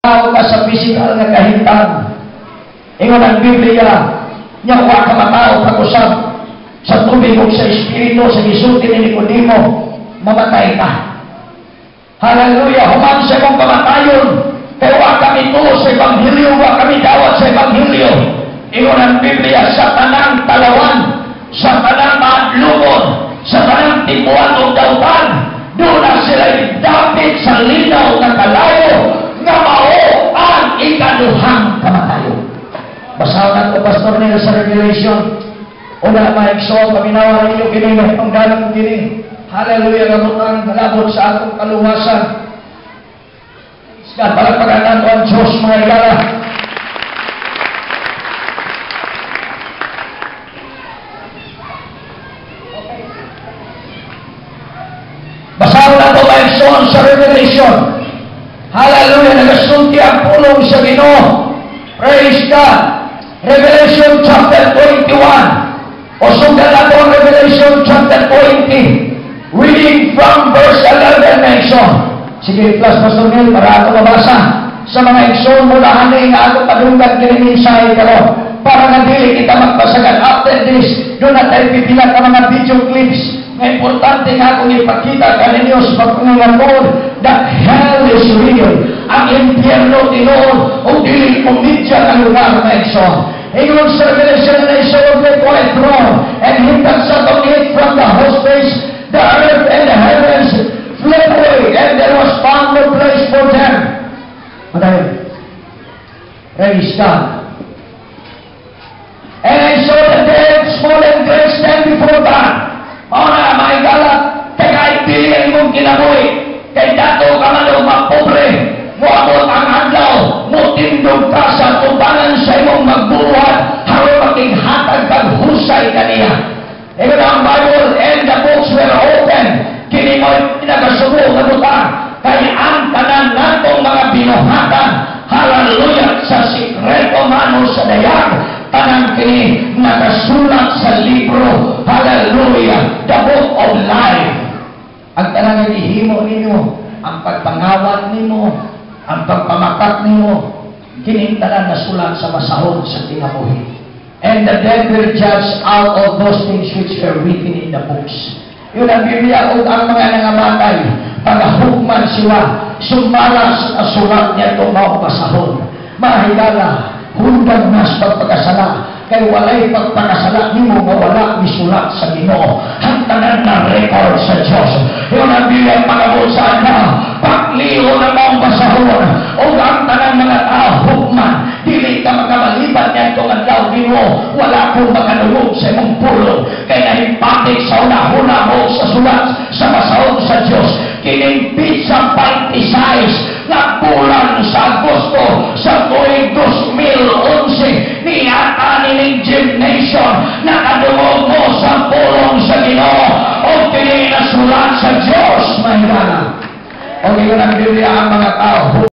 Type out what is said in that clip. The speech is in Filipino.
ka sa physical nga kahimtang. Ingon ang Biblia, nya wa ka matao pag-usab sa tubig ug sa espiritu sa gisulti ni Nicodemo, mamatay ka. Hallelujah! Human sa imong kamatayon, kaya wa kami tuo sa Ebanghelyo, wa kami dawat sa Ebanghelyo. Ingon ang Biblia, sa tanang talawan, sa tanang maadlungon, sa tanang tibuan o dautan, doon na sila dapit sa linaw na kalayo nga mao ang ikaduhang kamatayon. Basahan ko, Pastor nila sa Revelation. Una maigsoon, paminawa ninyo kini, mahipanggalang kini. Hallelujah, gamutang galabot sa atong kaluwasan. Isgat, palagpagan nato ang Diyos, mga igala. Basahan nato maigsoon sa Revelation. Hallelujah, nagasulti ang pulong sa Ginoo. Praise God. Revelation chapter 21. O sundan nato ang Revelation chapter 20. Reading from verse 11 na igsoon. Sige, plus Pastor Neil, para ato mabasa. Sa mga igsoon mo na hanay nga ato padunggan kinininsahe karo. Para nga dili kita magpasagan. After this, doon na tayo pipila ka mga video clips. Nga importante nga akong ipakita kaninyo sa pagpangalatod that hell is real. Ang impyerno tinoon o dili komedya ang lugar na igsoon. Ingon sa Revelation na igsoon may white throne and him that sat on it from the whole space, the earth and the heavens fled away, and there was found no place for them. Madayon. Praise God. And I saw the dead, small and great, stand before God. Mauna, mga igala, kaya pili ang imong kinabuhi. Kay dato ka man o mapobre, mo abot ang adlaw, mo tindog ka sa tubangan sa imong magbuhat, harap makinghatag kag husay kaniya. Ito na ang Bible, and the books were open. Kini mo'y pinagasubo na butang. Kaya ang tanan natong mga binuhatan, hallelujah, sa sikreto mano sa dayag, tanang kini nakasulat sa libro, hallelujah, the book of life. Ang tanang ihimo ninyo, ang pagpangawat nimo, ang pagpamakat nimo, kini tanan nasulat sa masahon sa kinabuhi. And the dead will judge out of those things which are written in the books. Yun ang Biblia, o ang mga nangamatay, pagahukman sila, sumalas na sulat niya itong mga masahon. Mahigala, hundang nas pagpagkasala, kay walay pagpagkasala ni mo mawala ni sulat sa Ginoo. Hantanan na record sa Diyos. Yun ang Biblia, pagabusaan na, pagliho na mong masahon, o ang tanang mga tao, hukman, dili ka makamalibat niya itong adlaw mo, wala kong makanulog sa imong pulong, kay nahimpatik sa una-una mo sa sulat sa masahon sa Diyos. Kining pizza 26 na bulan sa Agosto sa tuwing 2011 niyata nining gymnasium nakadungog mo sa pulong sa Ginoo o kini na sulat sa Diyos, mahigala. O yun ang Biblia ang mga tao.